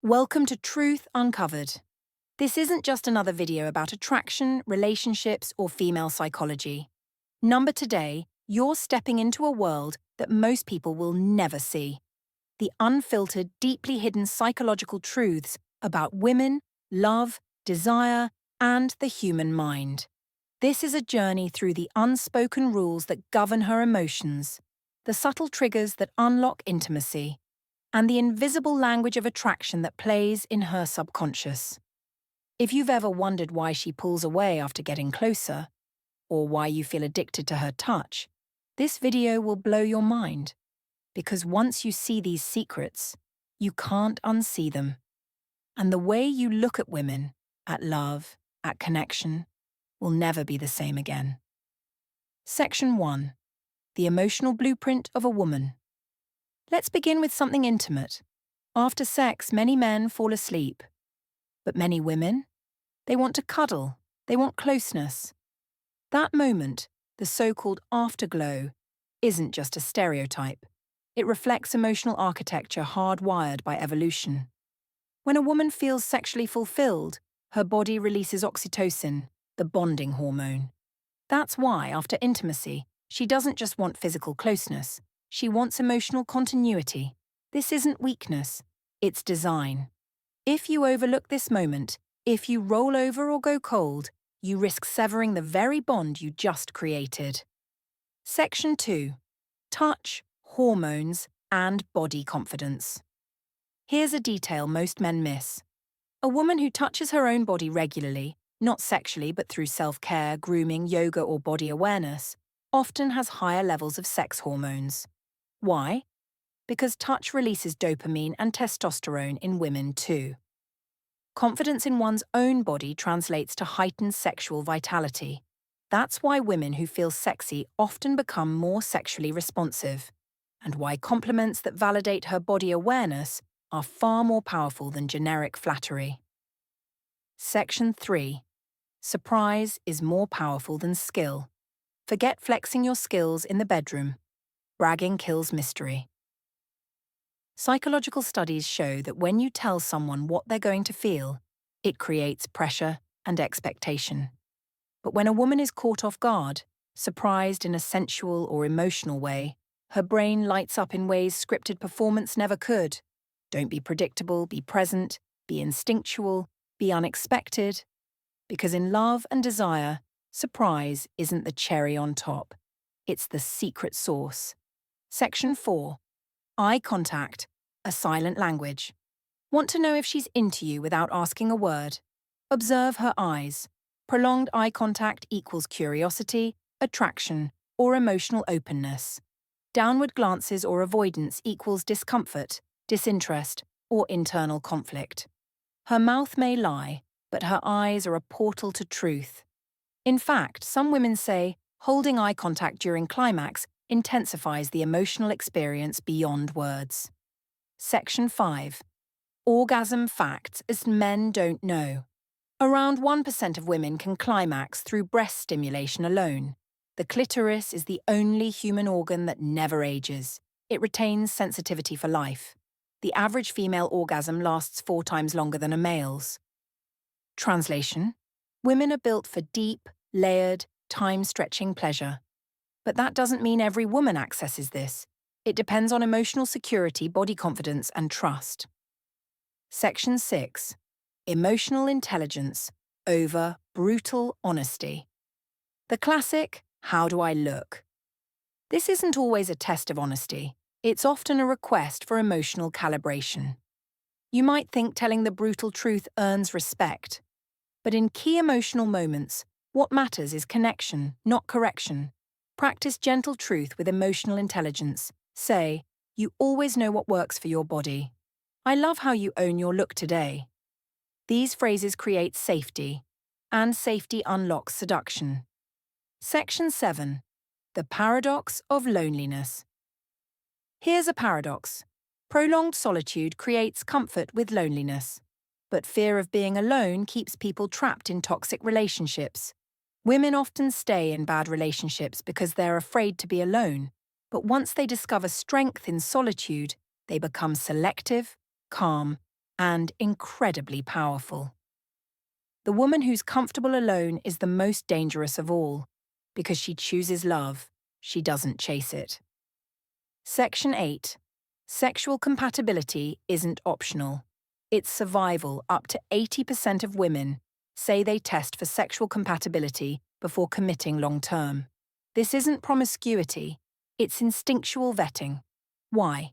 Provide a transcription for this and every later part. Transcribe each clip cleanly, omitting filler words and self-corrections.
Welcome to Truth Uncovered. This isn't just another video about attraction, relationships, or female psychology. Number today, you're stepping into a world that most people will never see. The unfiltered, deeply hidden psychological truths about women, love, desire, and the human mind. This is a journey through the unspoken rules that govern her emotions, the subtle triggers that unlock intimacy, and the invisible language of attraction that plays in her subconscious. If you've ever wondered why she pulls away after getting closer, or why you feel addicted to her touch, this video will blow your mind. Because once you see these secrets, you can't unsee them. And the way you look at women, at love, at connection, will never be the same again. Section 1. The emotional blueprint of a woman. Let's begin with something intimate. After sex, many men fall asleep. But many women? They want to cuddle. They want closeness. That moment, the so-called afterglow, isn't just a stereotype. It reflects emotional architecture hardwired by evolution. When a woman feels sexually fulfilled, her body releases oxytocin, the bonding hormone. That's why, after intimacy, she doesn't just want physical closeness. She wants emotional continuity. This isn't weakness, it's design. If you overlook this moment, if you roll over or go cold, you risk severing the very bond you just created. Section 2. Touch, hormones, and body confidence. Here's a detail most men miss. A woman who touches her own body regularly, not sexually but through self-care, grooming, yoga, or body awareness, often has higher levels of sex hormones. Why? Because touch releases dopamine and testosterone in women too. Confidence in one's own body translates to heightened sexual vitality. That's why women who feel sexy often become more sexually responsive, and why compliments that validate her body awareness are far more powerful than generic flattery. Section 3. Surprise is more powerful than skill. Forget flexing your skills in the bedroom. Bragging kills mystery. Psychological studies show that when you tell someone what they're going to feel, it creates pressure and expectation. But when a woman is caught off guard, surprised in a sensual or emotional way, her brain lights up in ways scripted performance never could. Don't be predictable, be present, be instinctual, be unexpected. Because in love and desire, surprise isn't the cherry on top. It's the secret sauce. Section 4. Eye contact, a silent language. Want to know if she's into you without asking a word? Observe her eyes. Prolonged eye contact equals curiosity, attraction, or emotional openness. Downward glances or avoidance equals discomfort, disinterest, or internal conflict. Her mouth may lie, but her eyes are a portal to truth. In fact, some women say holding eye contact during climax intensifies the emotional experience beyond words. Section 5. Orgasm facts as men don't know. Around 1% of women can climax through breast stimulation alone. The clitoris is the only human organ that never ages. It retains sensitivity for life. The average female orgasm lasts 4 times longer than a male's. Translation: women are built for deep, layered, time-stretching pleasure. But that doesn't mean every woman accesses this. It depends on emotional security, body confidence, and trust. Section 6. Emotional intelligence over brutal honesty. The classic, how do I look? This isn't always a test of honesty. It's often a request for emotional calibration. You might think telling the brutal truth earns respect. But in key emotional moments, what matters is connection, not correction. Practice gentle truth with emotional intelligence. Say, you always know what works for your body. I love how you own your look today. These phrases create safety, and safety unlocks seduction. Section 7. The paradox of loneliness. Here's a paradox. Prolonged solitude creates comfort with loneliness. But fear of being alone keeps people trapped in toxic relationships. Women often stay in bad relationships because they're afraid to be alone. But once they discover strength in solitude, they become selective, calm, and incredibly powerful. The woman who's comfortable alone is the most dangerous of all, because she chooses love, she doesn't chase it. Section 8. Sexual compatibility isn't optional. It's survival. Up to 80% of women say they test for sexual compatibility before committing long-term. This isn't promiscuity, it's instinctual vetting. Why?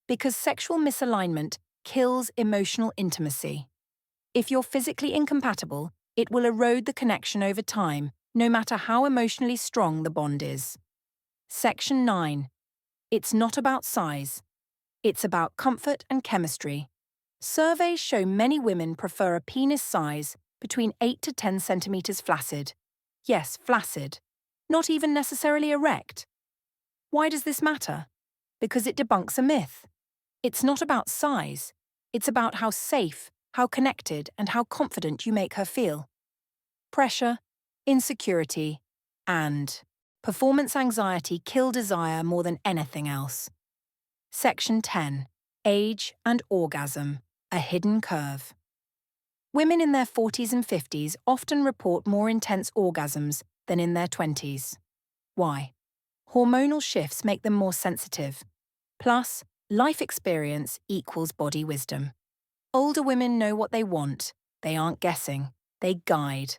Because sexual misalignment kills emotional intimacy. If you're physically incompatible, it will erode the connection over time, no matter how emotionally strong the bond is. Section 9. It's not about size. It's about comfort and chemistry. Surveys show many women prefer a penis size between 8 to 10 centimeters flaccid. Yes, flaccid. Not even necessarily erect. Why does this matter? Because it debunks a myth. It's not about size. It's about how safe, how connected, and how confident you make her feel. Pressure, insecurity, and performance anxiety kill desire more than anything else. Section 10. Age and orgasm, a hidden curve. Women in their 40s and 50s often report more intense orgasms than in their 20s. Why? Hormonal shifts make them more sensitive. Plus, life experience equals body wisdom. Older women know what they want. They aren't guessing. They guide.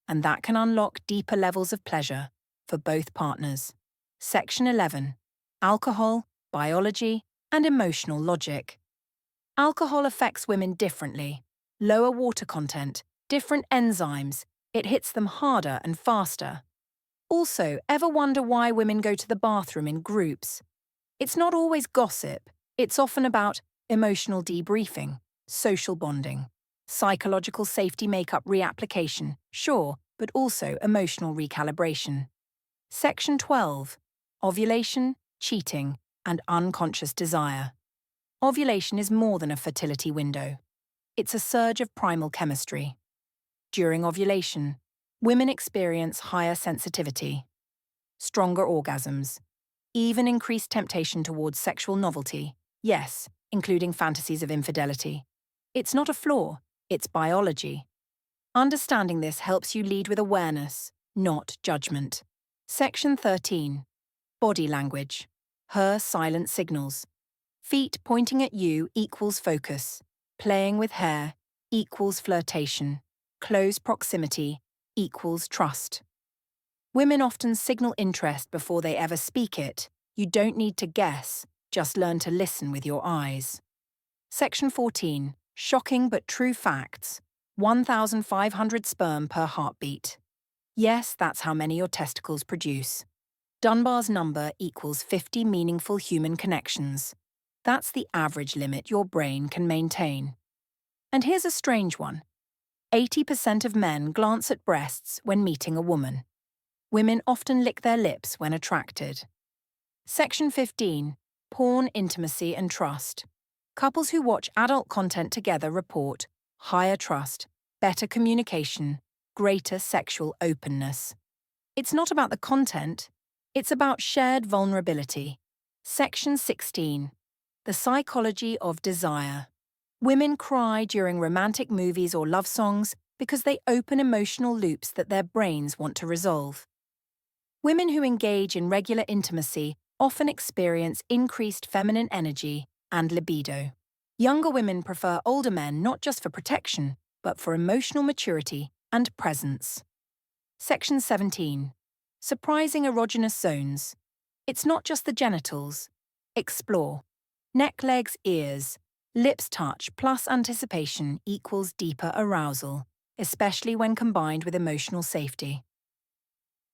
And that can unlock deeper levels of pleasure for both partners. Section 11. Alcohol, biology, and emotional logic. Alcohol affects women differently. Lower water content, different enzymes. It hits them harder and faster. Also, ever wonder why women go to the bathroom in groups? It's not always gossip. It's often about emotional debriefing, social bonding, psychological safety makeup reapplication, sure, but also emotional recalibration. Section 12. Ovulation, cheating, and unconscious desire. Ovulation is more than a fertility window. It's a surge of primal chemistry. During ovulation, women experience higher sensitivity, stronger orgasms, even increased temptation towards sexual novelty, yes, including fantasies of infidelity. It's not a flaw, it's biology. Understanding this helps you lead with awareness, not judgment. Section 13. Body language. Her silent signals. Feet pointing at you equals focus. Playing with hair equals flirtation. Close proximity equals trust. Women often signal interest before they ever speak it. You don't need to guess, just learn to listen with your eyes. Section 14. Shocking but true facts. 1,500 sperm per heartbeat. Yes, that's how many your testicles produce. Dunbar's number equals 50 meaningful human connections. That's the average limit your brain can maintain. And here's a strange one. 80% of men glance at breasts when meeting a woman. Women often lick their lips when attracted. Section 15. Porn, intimacy and trust. Couples who watch adult content together report higher trust, better communication, greater sexual openness. It's not about the content, it's about shared vulnerability. Section 16. The psychology of desire. Women cry during romantic movies or love songs because they open emotional loops that their brains want to resolve. Women who engage in regular intimacy often experience increased feminine energy and libido. Younger women prefer older men not just for protection, but for emotional maturity and presence. Section 17. Surprising erogenous zones. It's not just the genitals. Explore. Neck, legs, ears. Lips touch plus anticipation equals deeper arousal, especially when combined with emotional safety.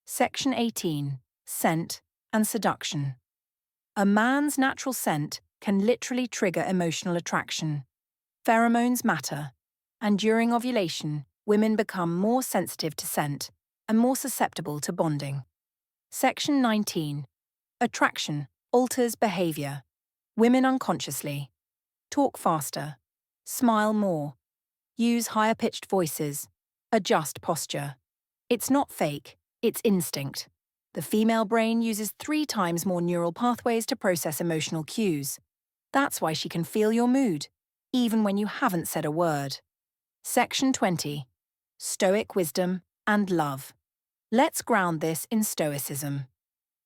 Section 18. Scent and seduction. A man's natural scent can literally trigger emotional attraction. Pheromones matter, and during ovulation, women become more sensitive to scent and more susceptible to bonding. Section 19. Attraction alters behavior. Women unconsciously. Talk faster. Smile more. Use higher-pitched voices. Adjust posture. It's not fake, it's instinct. The female brain uses 3 times more neural pathways to process emotional cues. That's why she can feel your mood. even when you haven't said a word. Section 20. Stoic Wisdom and Love. Let's ground this in Stoicism.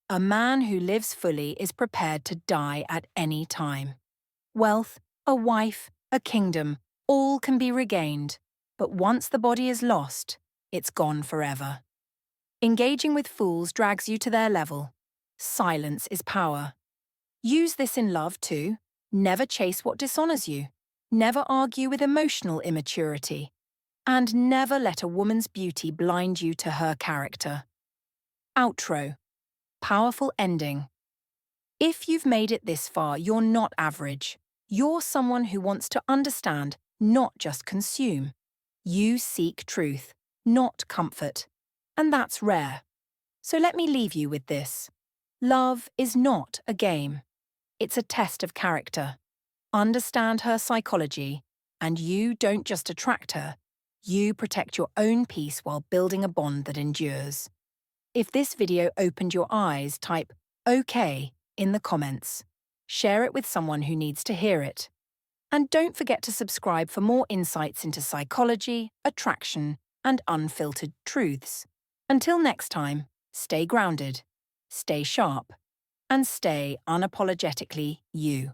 A man who lives fully is prepared to die at any time. Wealth, a wife, a kingdom, all can be regained, but once the body is lost, it's gone forever. Engaging with fools drags you to their level. Silence is power. Use this in love too. Never chase what dishonors you. Never argue with emotional immaturity. And never let a woman's beauty blind you to her character. Outro. Powerful ending. If you've made it this far, you're not average. You're someone who wants to understand, not just consume. You seek truth, not comfort. And that's rare. So let me leave you with this. Love is not a game. It's a test of character. Understand her psychology, and you don't just attract her, you protect your own peace while building a bond that endures. If this video opened your eyes, type OK in the comments. Share it with someone who needs to hear it. And don't forget to subscribe for more insights into psychology, attraction, and unfiltered truths. Until next time, stay grounded, stay sharp, and stay unapologetically you.